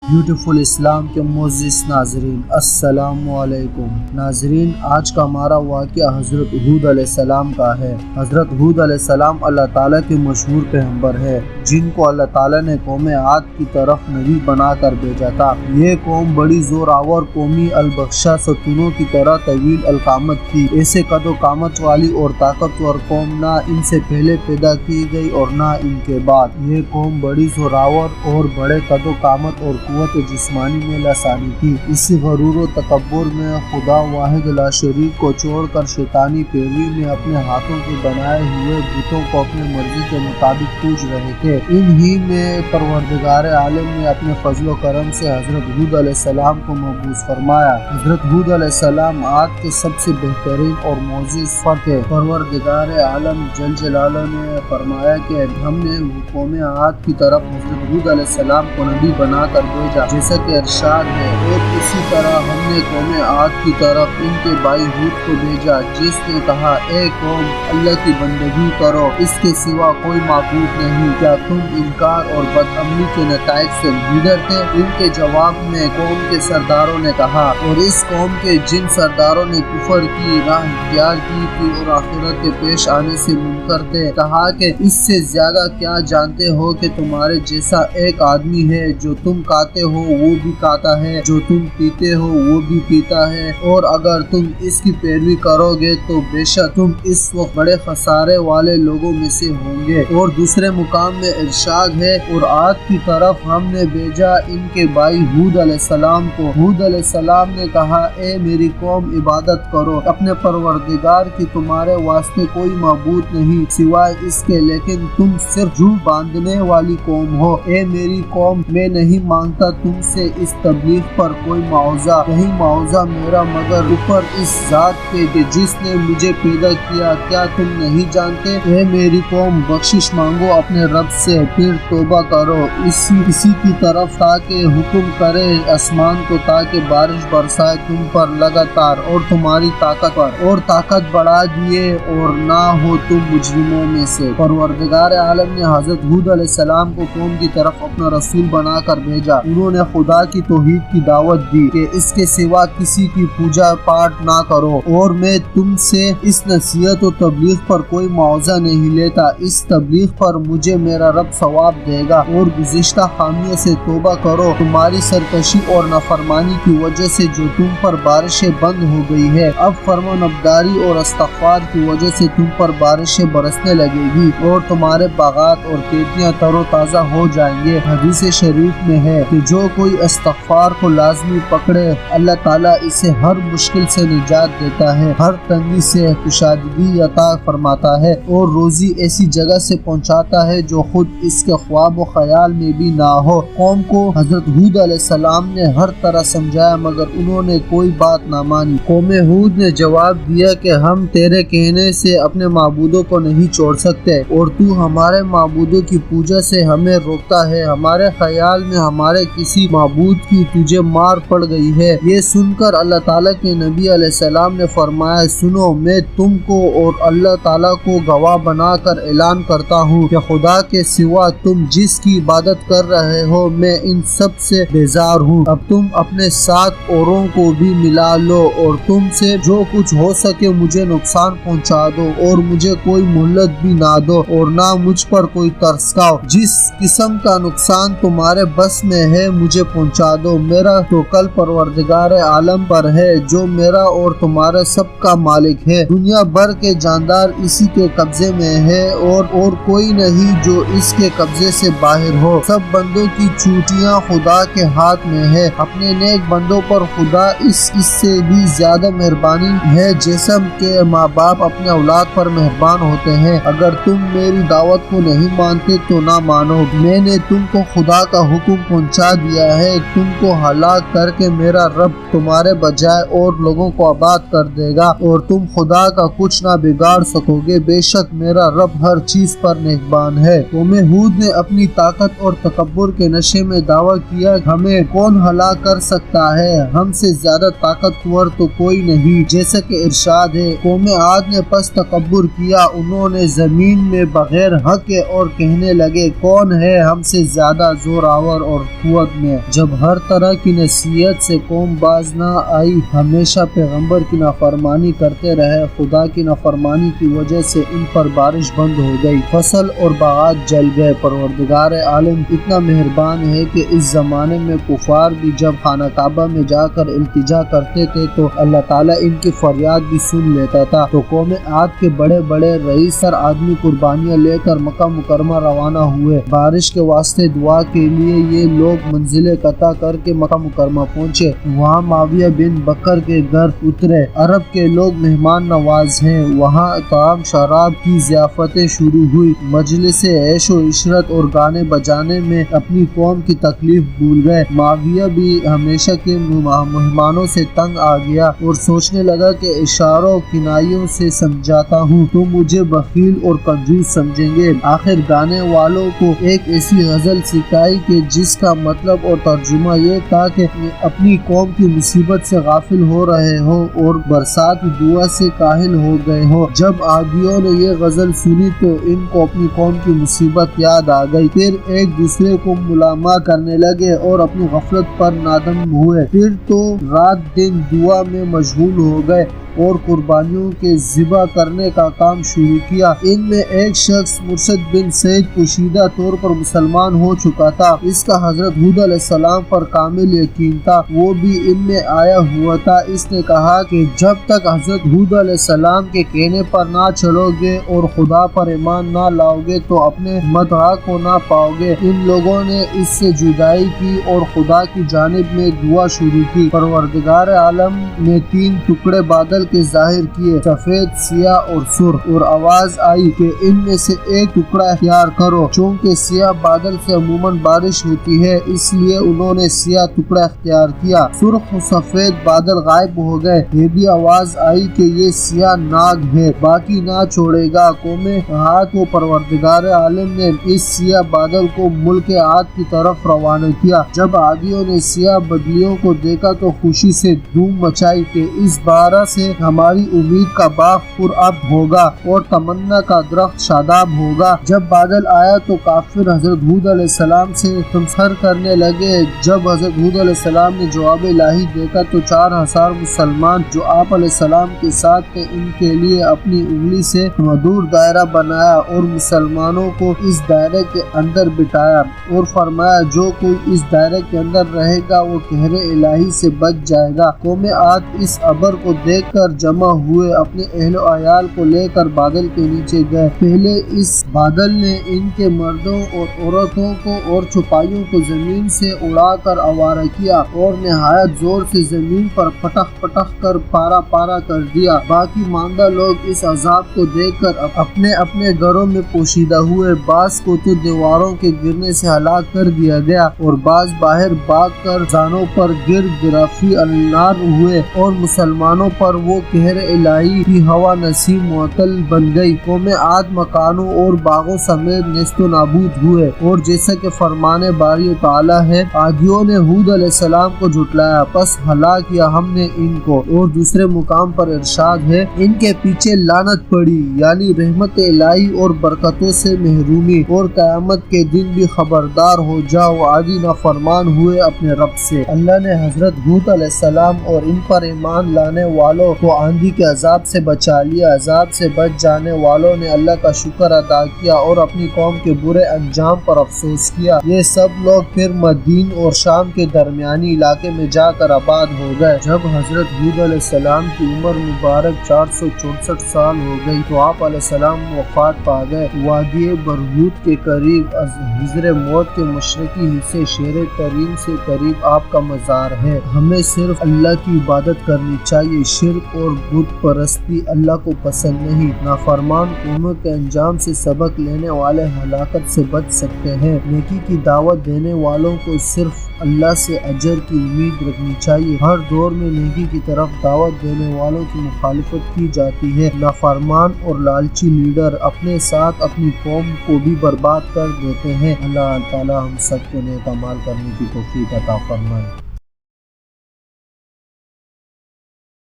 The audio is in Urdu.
بیوٹیفل اسلام کے معزز ناظرین، السلام علیکم۔ ناظرین، آج کا ہمارا واقعہ حضرت ہود علیہ السلام کا ہے۔ حضرت ہود علیہ السلام اللہ تعالیٰ کے مشہور پیغمبر ہے، جن کو اللہ تعالیٰ نے قوم عاد کی طرف نبی بنا کر بھیجا تھا۔ یہ قوم بڑی زور آور قومی البخشہ ستونوں کی طرح طویل القامت تھی۔ ایسے قد و قامت والی اور طاقتور قوم نہ ان سے پہلے پیدا کی گئی اور نہ ان کے بعد۔ یہ قوم بڑی زور آور اور بڑے قد و قامت اور قوت جسمانی میں لسانی تھی۔ اسی غرور و تکبر میں خدا واحد لا شریک کو چھوڑ کر شیطانی پیروی میں اپنے ہاتھوں کے بنائے ہوئے بتوں کو اپنے مرضی کے مطابق پوج رہے تھے۔ انہی میں پروردگار عالم نے اپنے فضل و کرم سے حضرت ہود علیہ السلام کو مبعوث فرمایا۔ حضرت ہود علیہ السلام عاد کے سب سے بہترین اور معزز فرد تھے۔ پروردگار عالم جل جلالہ نے فرمایا کہ ہم نے قوم عاد کی طرف حضرت ہود علیہ السلام کو نبی بنا کر بھیجا، جیسا کہ ارشاد ہے، اور اسی طرح ہم نے قوم عاد کی طرف ان کے بھائی ہود کو بھیجا، جس نے کہا، اے قوم، اللہ کی بندگی کرو، اس کے سوا کوئی معبود نہیں۔ کیا تم انکار اور بدعملی کے نتائج سے نہیں ڈرتے؟ ان کے جواب میں قوم کے سرداروں نے کہا، اور اس قوم کے جن سرداروں نے کفر کی راہ اختیار کی تھی اور آخرت کے پیش آنے سے منکر تھے، کہا کہ اس سے زیادہ کیا جانتے ہو کہ تمہارے جیسا ایک آدمی ہے، جو تم کھاتے ہو وہ بھی کھاتا ہے، جو تم پیتے ہو وہ بھی پیتا ہے، اور اگر تم اس کی پیروی کرو گے تو بے شک تم اس وقت بڑے خسارے والے لوگوں میں سے ہوں گے۔ اور دوسرے مقام میں ارشاد ہے، اور عاد کی طرف ہم نے بھیجا ان کے بھائی ہود علیہ السلام کو۔ ہود علیہ السلام نے کہا، اے میری قوم، عبادت کرو اپنے پروردگار کی، تمہارے واسطے کوئی معبود نہیں سوائے اس کے، لیکن تم صرف جھوٹ باندھنے والی قوم ہو۔ اے میری قوم، میں نہیں مانگتا تم سے اس تبلیغ پر کوئی معاوضہ، نہیں معاوضہ میرا مگر اوپر اس ذات کے کہ جس نے مجھے پیدا کیا۔ کیا تم نہیں جانتے؟ اے میری قوم، بخشش مانگو اپنے رب سے، پھر توبہ کرو اسی کی طرف، تاکہ حکم کرے آسمان کو، تاکہ بارش برسائے تم پر لگاتار، اور تمہاری طاقت پر اور طاقت بڑھا دیے، اور نہ ہو تم مجرموں میں سے۔ پروردگار عالم نے حضرت ہود علیہ السلام کو قوم کی طرف اپنا رسول بنا کر بھیجا۔ انہوں نے خدا کی توحید کی دعوت دی کہ اس کے سوا کسی کی پوجا پاٹ نہ کرو، اور میں تم سے اس نصیحت و تبلیغ پر کوئی معاوضہ نہیں لیتا۔ اس تبلیغ پر مجھے میرا رب ثواب دے گا، اور گزشتہ خامیوں سے توبہ کرو۔ تمہاری سرکشی اور نافرمانی کی وجہ سے جو تم پر بارشیں بند ہو گئی ہے، اب فرمانبرداری اور استغفار کی وجہ سے تم پر بارشیں برسنے لگے گی، اور تمہارے باغات اور کھیتیاں تر و تازہ ہو جائیں گے۔ حدیث شریف میں ہے کہ جو کوئی استغفار کو لازمی پکڑے، اللہ تعالیٰ اسے ہر مشکل سے نجات دیتا ہے، ہر تنگی سے کشادگی عطا فرماتا ہے، اور روزی ایسی جگہ سے پہنچاتا ہے جو خود اس کے خواب و خیال میں بھی نہ ہو۔ قوم کو حضرت ہود علیہ السلام نے ہر طرح سمجھایا، مگر انہوں نے کوئی بات نہ مانی۔ قوم ہود نے جواب دیا کہ ہم تیرے کہنے سے اپنے معبودوں کو نہیں چھوڑ سکتے، اور تو ہمارے معبودوں کی پوجا سے ہمیں روکتا ہے۔ ہمارے خیال میں ہمارے کسی معبود کی تجھے مار پڑ گئی ہے۔ یہ سن کر اللہ تعالیٰ کے نبی علیہ السلام نے فرمایا، سنو، میں تم کو اور اللہ تعالیٰ کو گواہ بنا کر اعلان کرتا ہوں کہ خدا کے سوا تم جس کی عبادت کر رہے ہو، میں ان سب سے بیزار ہوں۔ اب تم اپنے ساتھ اوروں کو بھی ملا لو، اور تم سے جو کچھ ہو سکے مجھے نقصان پہنچا دو، اور مجھے کوئی مہلت بھی نہ دو، اور نہ مجھ پر کوئی ترس کھاؤ۔ جس قسم کا نقصان تمہارے بس میں ہے مجھے پہنچا دو۔ میرا توکل پروردگار عالم پر ہے، جو میرا اور تمہارے سب کا مالک ہے۔ دنیا بھر کے جاندار اسی کے قبضے میں ہے، اور کوئی نہیں جو اس کے قبضے سے باہر ہو۔ سب بندوں کی چوٹیاں خدا کے ہاتھ میں ہے۔ اپنے نیک بندوں پر خدا اس سے بھی زیادہ مہربانی ہے، جیسا کہ ماں باپ اپنے اولاد پر مہربان ہوتے ہیں۔ اگر تم میری دعوت کو نہیں مانتے تو نہ مانو۔ میں نے تم کو خدا کا حکم پہنچا دیا ہے، تم کو ہلاک کر کے میرا رب تمہارے بجائے اور لوگوں کو آباد کر دے گا، اور تم خدا کا کچھ نہ بگاڑ سکو گے۔ بے شک میرا رب ہر چیز پر نگہبان ہے۔ قوم ہود نے اپنی طاقت اور تکبر کے نشے میں دعویٰ کیا، ہمیں کون ہلاک کر سکتا ہے؟ ہم سے زیادہ طاقتور تو کوئی نہیں، جیسا کہ ارشاد ہے۔ قوم عاد نے پس تکبر کیا، انہوں نے زمین میں بغیر حق کے اور کہنے لگے، کون ہے ہم سے زیادہ زور آور اور قوت نبوت میں جب ہر طرح کی نصیحت سے قوم باز نہ آئی، ہمیشہ پیغمبر کی نافرمانی کرتے رہے، خدا کی نافرمانی کی وجہ سے ان پر بارش بند ہو گئی، فصل اور باغات جل گئے۔ پروردگار عالم اتنا مہربان ہے کہ اس زمانے میں کفار بھی جب خانہ کعبہ میں جا کر التجا کرتے تھے تو اللہ تعالیٰ ان کی فریاد بھی سن لیتا تھا۔ تو قوم عاد کے بڑے بڑے رئیس سر آدمی قربانیاں لے کر مکہ مکرمہ روانہ ہوئے۔ بارش کے واسطے دعا کے لیے یہ لوگ منزلیں قطع کر کے مکہ مکرمہ پہنچے۔ وہاں معاویہ بن بکر کے گھر اترے۔ عرب کے لوگ مہمان نواز ہیں، وہاں طعام شراب کی ضیافتیں شروع ہوئی۔ مجلس عیش و عشرت اور گانے بجانے میں اپنی قوم کی تکلیف بھول گئے۔ معاویہ بھی ہمیشہ کے مہمانوں سے تنگ آ گیا اور سوچنے لگا کہ اشاروں کنایوں سے سمجھاتا ہوں تو مجھے بخیل اور کنجوس سمجھیں گے۔ آخر گانے والوں کو ایک ایسی غزل سکھائی کہ جس کا مطلب اور ترجمہ یہ تھا کہ اپنی قوم کی مصیبت سے غافل ہو رہے ہو اور برسات دعا سے کاہل ہو گئے ہو۔ جب عادیوں نے یہ غزل سنی تو ان کو اپنی قوم کی مصیبت یاد آ گئی، پھر ایک دوسرے کو ملامت کرنے لگے اور اپنی غفلت پر نادم ہوئے۔ پھر تو رات دن دعا میں مشغول ہو گئے اور قربانیوں کے ذبح کرنے کا کام شروع کیا۔ ان میں ایک شخص مرشد بن سعید پوشیدہ طور پر مسلمان ہو چکا تھا، اس کا حضرت ہود علیہ السلام پر کامل یقین تھا، وہ بھی ان میں آیا ہوا تھا۔ اس نے کہا کہ جب تک حضرت ہود علیہ السلام کے کہنے پر نہ چلو گے اور خدا پر ایمان نہ لاؤ گے تو اپنے مدعا کو نہ پاؤ گے۔ ان لوگوں نے اس سے جدائی کی اور خدا کی جانب میں دعا شروع کی۔ پروردگار عالم نے 3 ٹکڑے بادل کے ظاہر کیے، سفید، سیاہ اور سرخ، اور آواز آئی کہ ان میں سے ایک ٹکڑا اختیار کرو۔ چونکہ سیاہ بادل سے عموماً بارش ہوتی ہے اس لیے انہوں نے سیاہ ٹکڑا اختیار کیا۔ سرخ و سفید بادل غائب ہو گئے۔ یہ بھی آواز آئی کہ یہ سیاہ ناگ ہے، باقی نہ چھوڑے گا۔ قوم عاد کو پروردگار عالم نے اس سیاہ بادل کو ملک عاد کی طرف روانہ کیا۔ جب عادیوں نے سیاہ بدلیوں کو دیکھا تو خوشی سے دھوم مچائی کہ اس بارہ سے ہماری امید کا باغ پرآب ہوگا اور تمنا کا درخت شاداب ہوگا۔ جب بادل آیا تو کافر حضرت ہود علیہ السلام سے تمسخر کرنے لگے۔ جب حضرت ہود علیہ السلام نے جواب الہی دیکھا تو 4000 مسلمان جو آپ علیہ السلام کے ساتھ تھے ان کے لیے اپنی انگلی سے مدور دائرہ بنایا اور مسلمانوں کو اس دائرے کے اندر بٹھایا اور فرمایا جو کوئی اس دائرے کے اندر رہے گا وہ قہر الہی سے بچ جائے گا۔ قوم عاد اس ابر کو دیکھ کر جمع ہوئے، اپنے اہل و عیال کو لے کر بادل کے نیچے گئے۔ پہلے اس بادل نے ان کے مردوں اور عورتوں کو اور چھپائیوں کو زمین سے اڑا کر آوارہ کیا اور نہایت زور سے زمین پر پٹخ پٹخ کر پارا پارا کر دیا۔ باقی ماندہ لوگ اس عذاب کو دیکھ کر اپنے اپنے گھروں میں پوشیدہ ہوئے۔ بعض کو تو دیواروں کے گرنے سے ہلاک کر دیا گیا اور بعض باہر بھاگ کر زانوں پر گر گرافی النار ہوئے اور مسلمانوں پر وہ قہر الہی کی ہوا نسیم معطل بن گئی۔ قوم عاد مکانوں اور باغوں سمیت نیست و نابود ہوئے، اور جیسا کہ فرمان باری تعالیٰ ہے، عادیوں نے ہود علیہ السلام کو جھٹلایا پس ہلاک کیا ہم نے ان کو۔ اور دوسرے مقام پر ارشاد ہے ان کے پیچھے لعنت پڑی، یعنی رحمت الہی اور برکتوں سے محرومی، اور قیامت کے دن بھی خبردار ہو جاؤ عادی نافرمان ہوئے اپنے رب سے۔ اللہ نے حضرت ہود علیہ السلام اور ان پر ایمان لانے والوں کو آندھی کے عذاب سے بچا لیا۔ عذاب سے بچ جانے والوں نے اللہ کا شکر ادا کیا اور اپنی قوم کے برے انجام پر افسوس کیا۔ یہ سب لوگ پھر مدین اور شام کے درمیانی علاقے میں جا کر آباد ہو گئے۔ جب حضرت ہود علیہ السلام کی عمر مبارک 464 سال ہو گئی تو آپ علیہ السلام وفات پا گئے۔ وادی برہوت کے قریب حجر موت کے مشرقی حصے شیر ترین سے قریب آپ کا مزار ہے۔ ہمیں صرف اللہ کی عبادت کرنی چاہیے، شرک اور بت پرستی اللہ کو پسند نہیں۔ نافرمان قوموں کے انجام سے سبق لینے والے ہلاکت سے بچ سکتے ہیں۔ نیکی کی دعوت دینے والوں کو صرف اللہ سے اجر کی امید رکھنی چاہیے۔ ہر دور میں نیکی کی طرف دعوت دینے والوں کی مخالفت کی جاتی ہے۔ نافرمان اور لالچی لیڈر اپنے ساتھ اپنی قوم کو بھی برباد کر دیتے ہیں۔ اللہ تعالی ہم سب کو نیک اعمال کرنے کی توفیق عطا فرمائے۔